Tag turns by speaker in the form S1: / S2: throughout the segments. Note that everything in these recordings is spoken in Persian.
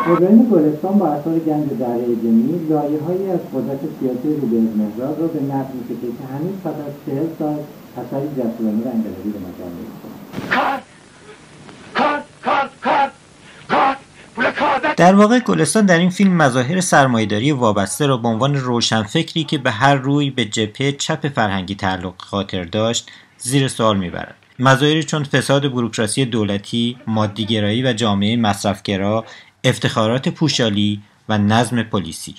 S1: ابراهیم گلستان با اثر گنج دره جنی لایه‌هایی از قدرت سیاسی روبه‌مهراد را به نقد می‌کشد که هنوز پس از 40 سال اثری جسورانه و انقلابی به نظر می‌رسد.
S2: در واقع گلستان در این فیلم مظاهر سرمایه‌داری وابسته را به عنوان روشنفکری که به هر روی به جبهه چپ فرهنگی تعلق خاطر داشت زیر سوال می‌برد. مظاهری چون فساد بوروکراسی دولتی، مادی‌گرایی و جامعه مصرفگرا، افتخارات پوشالی و نظم پلیسی.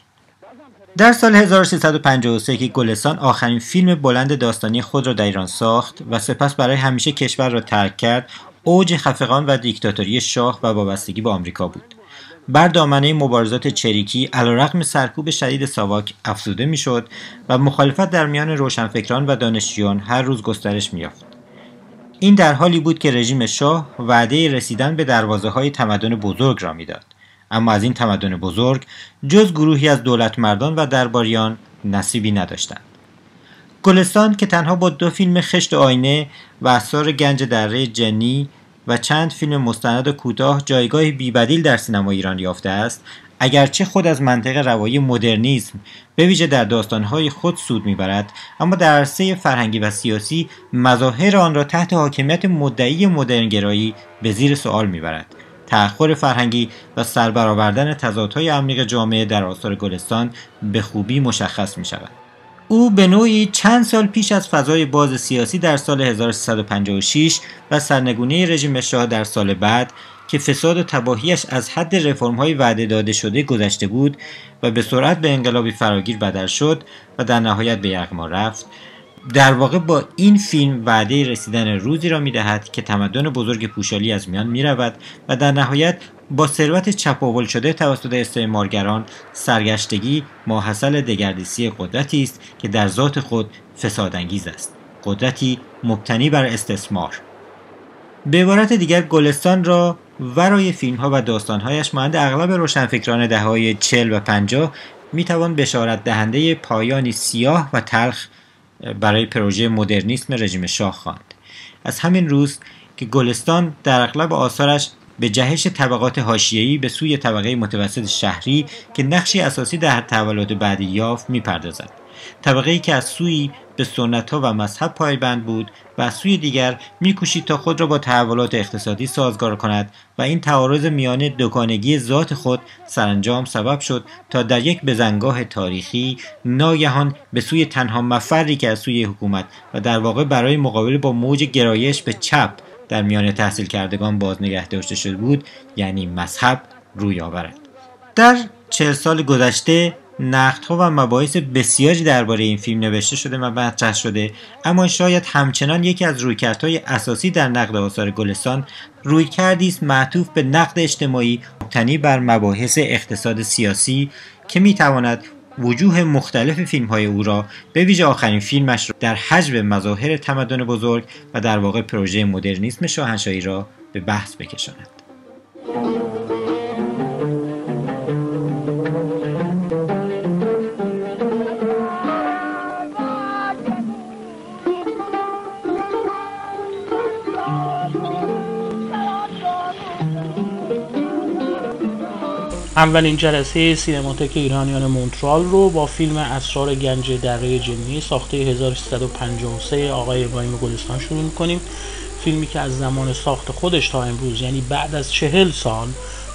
S2: در سال 1353 که گلستان آخرین فیلم بلند داستانی خود را در ایران ساخت و سپس برای همیشه کشور را ترک کرد، اوج خفقان و دیکتاتوری شاه و وابستگی به آمریکا بود. بر دامنه مبارزات چریکی علیرغم سرکوب شدید ساواک افزوده میشد و مخالفت در میان روشنفکران و دانشجویان هر روز گسترش می‌یافت. این در حالی بود که رژیم شاه وعده رسیدن به دروازه‌های تمدن بزرگ را میداد، اما از این تمدن بزرگ جز گروهی از دولتمردان و درباریان نصیبی نداشتند. گلستان که تنها با 2 فیلم خشت آینه و اثار گنج دره جنی و چند فیلم مستند و کوتاه جایگاه بی‌بدیل در سینما ایران یافته است، اگرچه خود از منطق روایی مدرنیسم به ویژه در داستان‌های خود سود می‌برد، اما در عرصه فرهنگی و سیاسی مظاهر آن را تحت حاکمیت مدعی مدرنگرایی به زیر سوال می‌برد. تأخر فرهنگی و سربرآوردن تضادهای عمیق جامعه در آثار گلستان به خوبی مشخص می‌شود. او به نوعی چند سال پیش از فضای باز سیاسی در سال 1356 و سرنگونی رژیم شاه در سال بعد که فساد و تباهیش از حد رفرم‌های وعده داده شده گذشته بود و به سرعت به انقلابی فراگیر بدل شد و در نهایت به یغما رفت، در واقع با این فیلم وعده رسیدن روزی را می‌دهد که تمدن بزرگ پوشالی از میان می‌رود و در نهایت با ثروت چپاول شده توسط استعمارگران سرگشتگی ماحصل دگردیسی قدرتی است که در ذات خود فسادانگیز است، قدرتی مبتنی بر استثمار. به عبارت دیگر گلستان را ورای فیلم‌ها و داستان‌هایش مانند اغلب روشنفکران دهه‌های 40 و 50 می‌توان بشارت دهنده پایانی سیاه و تلخ برای پروژه مدرنیسم رژیم شاه خواند. از همین روز که گلستان در اغلب آثارش به جهش طبقات حاشیه‌ای به سوی طبقه متوسط شهری که نقشی اساسی در تحولات بعدی یافت می‌پردازد. طبقه‌ای که از سوی به سنت‌ها و مذهب پایبند بود و از سوی دیگر می‌کوشید تا خود را با تحولات اقتصادی سازگار کند و این تعارض میان دوگانگی ذات خود سرانجام سبب شد تا در یک بزنگاه تاریخی ناگهان به سوی تنها مفری که از سوی حکومت و در واقع برای مقابله با موج گرایش به چپ در میان تحصیل کردگان باز نگه داشته شده بود، یعنی مذهب، روی آورد. در 40 سال گذشته نقدها و مباحث بسیاری درباره این فیلم نوشته شده و مطرح شده، اما شاید همچنان یکی از رویکردهای اساسی در نقد آثار گلستان رویکردی است معطوف به نقد اجتماعی مبتنی بر مباحث اقتصاد سیاسی که میتواند وجوه مختلف فیلم‌های او را به ویژه آخرین فیلمش را در حجب مظاهر تمدن بزرگ و در واقع پروژه مدرنیسم شاهنشاهی را به بحث بکشاند.
S3: اولین جلسه سینماتک ایرانیان مونترال رو با فیلم اسرار گنج دره جنی ساخته 1353 آقای ابراهیم گلستان شروع می‌کنیم. فیلمی که از زمان ساخت خودش تا امروز، یعنی بعد از 40 سال،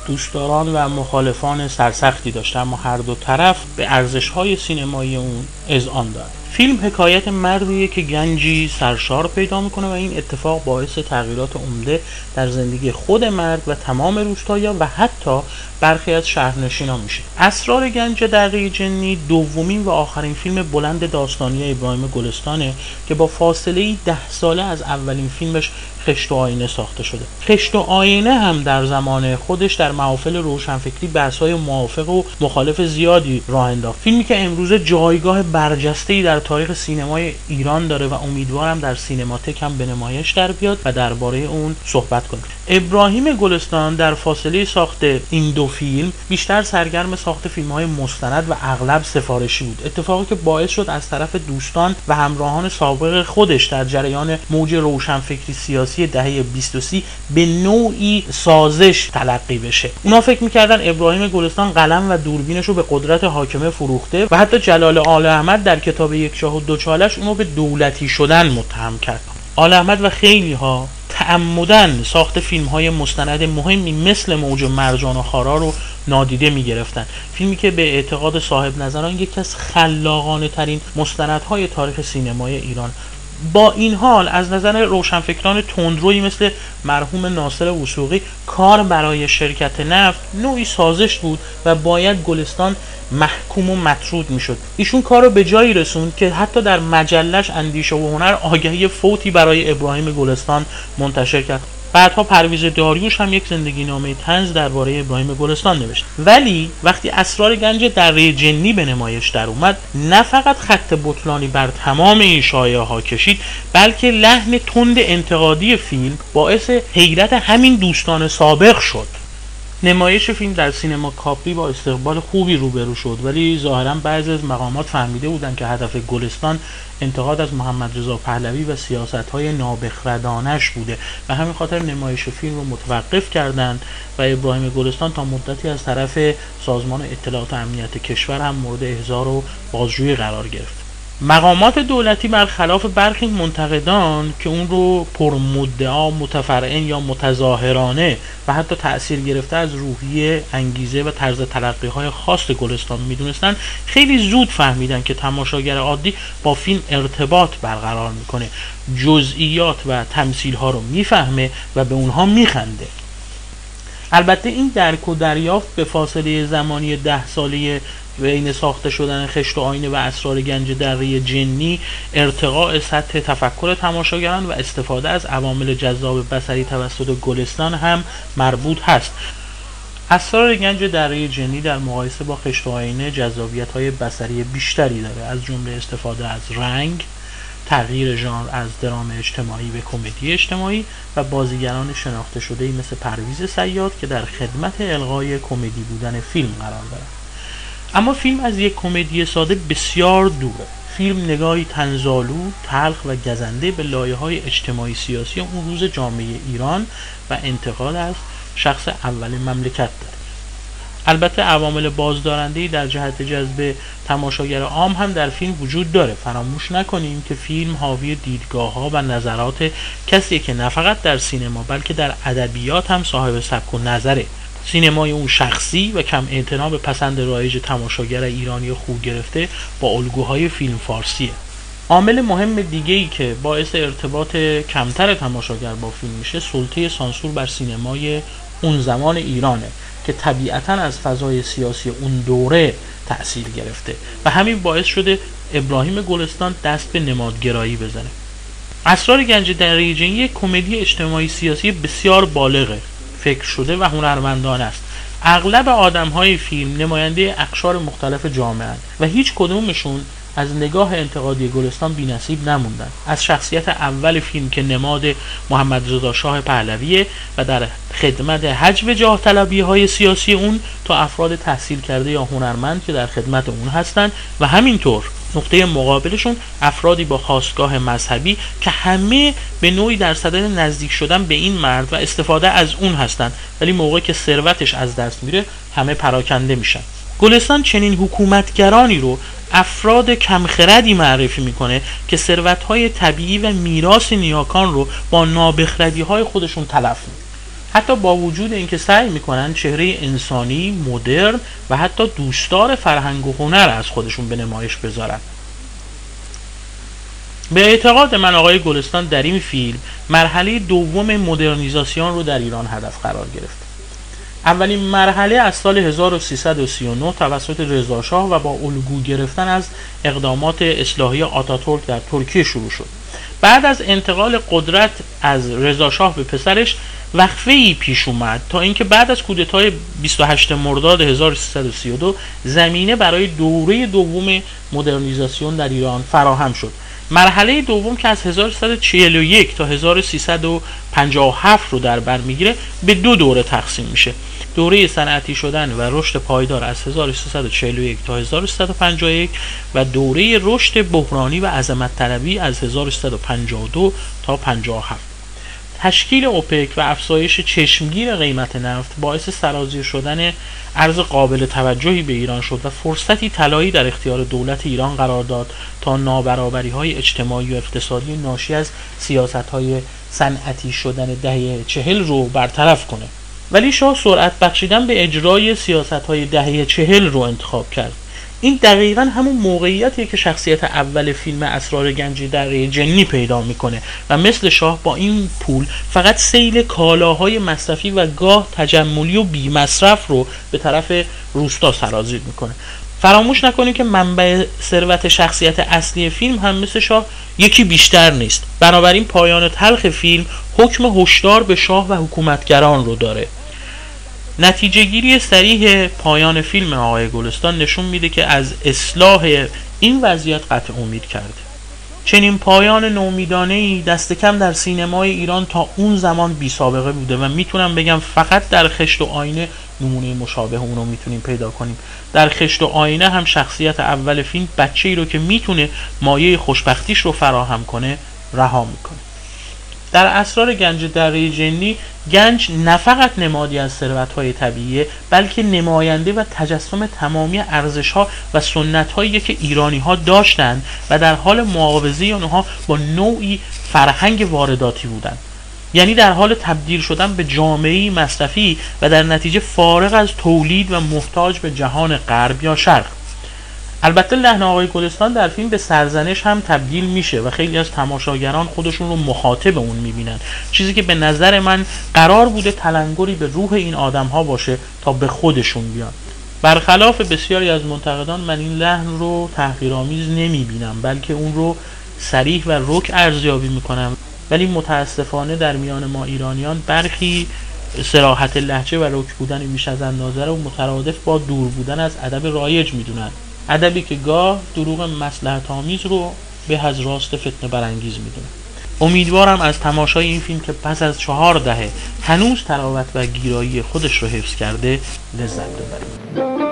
S3: دوستداران و مخالفان سرسختی داشته، اما هر دو طرف به ارزش‌های سینمایی اون اذعان داره. فیلم حکایت مردیه که گنجی سرشار پیدا میکنه و این اتفاق باعث تغییرات عمده در زندگی خود مرد و تمام روستایی‌ها و حتی برخی از شهرنشینان میشه. اسرار گنج دره جنی دومین و آخرین فیلم بلند داستانی ابراهیم گلستانه که با فاصله 10 ساله از اولین فیلمش خشت و آینه ساخته شده. خشت و آینه هم در زمان خودش در محافل روشنفکری بحث‌های موافق و مخالف زیادی راه انداخت. فیلمی که امروزه جایگاه برجسته‌ای در تاریخ سینمای ایران داره و امیدوارم در سینماتک هم به نمایش در بیاد و درباره اون صحبت کنیم. ابراهیم گلستان در فاصله ساخت این دو فیلم بیشتر سرگرم ساخت فیلم‌های مستند و اغلب سفارشی بود، اتفاقی که باعث شد از طرف دوستان و همراهان سابق خودش در جریان موج روشنفکری سیاسی سیاسی دهه 20 و 30 به نوعی سازش تلقی بشه. اونا فکر میکردن ابراهیم گلستان قلم و دوربینش رو به قدرت حاکمه فروخته و حتی جلال آل احمد در کتاب یک شاه و دو چالش اونو به دولتی شدن متهم کرد. آل احمد و خیلی ها تعمدن ساخت فیلم های مستند مهمی مثل موج مرجان و خارا رو نادیده می گرفتن. فیلمی که به اعتقاد صاحب نظران یکی از خلاقانه ترین مستندهای تاریخ سینمای ایران. با این حال از نظر روشنفکران تندرویی مثل مرحوم ناصر وثوقی کار برای شرکت نفت نوعی سازش بود و باید گلستان محکوم و مطرود میشد. ایشون کار رو به جایی رسوند که حتی در مجلش اندیشه و هنر آگهی فوتی برای ابراهیم گلستان منتشر کرد. بعدها پرویز داریوش هم یک زندگی نامه طنز درباره ابراهیم گلستان نوشت. ولی وقتی اسرار گنج دره جنی به نمایش در اومد، نه فقط خط بطلانی بر تمام این شایعه ها کشید، بلکه لحن تند انتقادی فیلم باعث حیرت همین دوستان سابق شد. نمایش فیلم در سینما کاپری با استقبال خوبی روبرو شد، ولی ظاهرا بعضی از مقامات فهمیده بودند که هدف گلستان انتقاد از محمد رضا پهلوی و سیاست‌های نابخردانش بوده و همین خاطر نمایش فیلم رو متوقف کردند و ابراهیم گلستان تا مدتی از طرف سازمان اطلاعات و امنیت کشور هم مورد احضار و بازجویی قرار گرفت. مقامات دولتی برخلاف برخی منتقدان که اون رو پرمدعا، متفرعن یا متظاهرانه و حتی تأثیر گرفته از روحیه، انگیزه و طرز تلقی‌های خاص گلستان میدونستن، خیلی زود فهمیدن که تماشاگر عادی با فیلم ارتباط برقرار میکنه، جزئیات و تمثیل‌ها رو میفهمه و به اونها میخنده. البته این درک و دریافت به فاصله زمانی 10 ساله بین ساخته شدن خشت و آینه و اسرار گنج دره جنی، ارتقاء سطح تفکر تماشاگران و استفاده از عوامل جذاب بصری توسط گلستان هم مربوط هست. اسرار گنج دره جنی در مقایسه با خشت و آینه جذابیت‌های بصری بیشتری داره، از جمله استفاده از رنگ، تغییر ژانر از درام اجتماعی به کمدی اجتماعی و بازیگران شناخته شده‌ای مثل پرویز صیاد که در خدمت الغای کمدی بودن فیلم قرار دارند. اما فیلم از یک کمدی ساده بسیار دوره. فیلم نگاهی طنزآلود، تلخ و گزنده به لایه‌های اجتماعی سیاسی اون روز جامعه ایران و انتقاد از شخص اول مملکت داره. البته عوامل بازدارنده‌ای در جهت جذب تماشاگر عام هم در فیلم وجود داره. فراموش نکنیم که فیلم حاوی دیدگاه‌ها و نظرات کسی که نه فقط در سینما بلکه در ادبیات هم صاحب سبک و نظره. سینمای اون شخصی و کم اعتنا به پسند رایج تماشاگر ایرانی خوب گرفته با الگوهای فیلم فارسیه. عامل مهم دیگه‌ای که باعث ارتباط کمتر تماشاگر با فیلم میشه سلطه سانسور بر سینمای اون زمان ایرانه که طبیعتاً از فضای سیاسی اون دوره تأثیر گرفته و همین باعث شده ابراهیم گلستان دست به نمادگرایی بزنه. اسرار گنج دره جنی یک کمدی اجتماعی سیاسی بسیار بالغه، فکر شده و هنرمندانه است. اغلب آدم‌های فیلم نماینده اقشار مختلف جامعه اند و هیچ کدومشون از نگاه انتقادی گلستان بی‌نصیب نموندن. از شخصیت اول فیلم که نماد محمد رضا شاه پهلویه و در خدمت حجب جاه طلبی‌های سیاسی اون تا افراد تحصیل کرده یا هنرمند که در خدمت اون هستن و همینطور نقطه مقابلشون افرادی با خاستگاه مذهبی که همه به نوعی در صدد نزدیک شدن به این مرد و استفاده از اون هستن، ولی موقعی که ثروتش از دست میره همه پراکنده میشن. گلستان چنین حکومتگرانی رو افراد کمخردی معرفی میکنه که ثروت‌های طبیعی و میراث نیاکان رو با نابخردی‌های خودشون تلف میکنن، حتی با وجود اینکه سعی میکنن چهره انسانی، مدرن و حتی دوستدار فرهنگ و هنر از خودشون به نمایش بذارن. به اعتقاد من آقای گلستان در این فیلم مرحله دوم مدرنیزاسیون رو در ایران هدف قرار گرفت. اولین مرحله از سال 1339 توسط رضا شاه و با الگو گرفتن از اقدامات اصلاحی آتاتورک در ترکیه شروع شد. بعد از انتقال قدرت از رضا شاه به پسرش وقفه‌ای پیش اومد تا اینکه بعد از کودتای 28 مرداد 1332 زمینه برای دوره دوم مدرنیزاسیون در ایران فراهم شد. مرحله دوم که از 1341 تا 1357 رو در بر میگیره به دو دوره تقسیم میشه. دوره صنعتی شدن و رشد پایدار از 1341 تا 1351 و دوره رشد بحرانی و عظمت طلبی از 1352 تا 57. تشکیل اوپک و افزایش چشمگیر قیمت نفت باعث سرازیر شدن ارز قابل توجهی به ایران شد و فرصتی طلایی در اختیار دولت ایران قرار داد تا نابرابری‌های اجتماعی و اقتصادی ناشی از سیاست‌های صنعتی شدن دهه 40 رو برطرف کنه. ولی شاه سرعت بخشیدن به اجرای سیاست‌های دهه 40 رو انتخاب کرد. این دقیقاً همون موقعیتیه که شخصیت اول فیلم اسرار گنج دره جنی پیدا میکنه و مثل شاه با این پول فقط سیل کالاهای مصرفی و گاه تجملی و بی مصرف رو به طرف روستا سرازیر میکنه. فراموش نکنید که منبع ثروت شخصیت اصلی فیلم هم مثل شاه یکی بیشتر نیست. بنابراین پایان تلخ فیلم حکم هشدار به شاه و حکومتگران رو داره. نتیجه گیری صریح پایان فیلم آقای گلستان نشون میده که از اصلاح این وضعیت قطع امید کرده. چنین پایان نومیدانه‌ای دست کم در سینمای ایران تا اون زمان بی سابقه بوده و میتونم بگم فقط در خشت و آینه نمونه مشابه اون رو میتونیم پیدا کنیم. در خشت و آینه هم شخصیت اول فیلم بچه‌ای رو که میتونه مایه خوشبختیش رو فراهم کنه رها میکنه. در اسرار گنج دره جنی، گنج نه فقط نمادی از ثروت‌های طبیعیه بلکه نماینده و تجسم تمامی ارزش‌ها و سنت‌هایی که ایرانی‌ها داشتند و در حال معاوضه آنها با نوعی فرهنگ وارداتی بودند. یعنی در حال تبدیل شدن به جامعه‌ای مصرفی و در نتیجه فارغ از تولید و محتاج به جهان غرب یا شرق. البته لحن آقای گلستان در فیلم به سرزنش هم تبدیل میشه و خیلی از تماشاگران خودشون رو مخاطب اون میبینن، چیزی که به نظر من قرار بوده تلنگری به روح این آدم ها باشه تا به خودشون بیان. برخلاف بسیاری از منتقدان من این لحن رو تحقیرآمیز نمیبینم بلکه اون رو صریح و رک ارزیابی میکنم. ولی متاسفانه در میان ما ایرانیان برخی صراحت لهجه و رک بودن بیش از اندازه رو مترادف با دور بودن از ادب رایج میدونن، ادبی که گاه دروغ مصلحت آمیز رو به از راست فتنه برانگیز میدونه. امیدوارم از تماشای این فیلم که پس از 4 دهه هنوز تراوت و گیرایی خودش رو حفظ کرده لذت ببرید.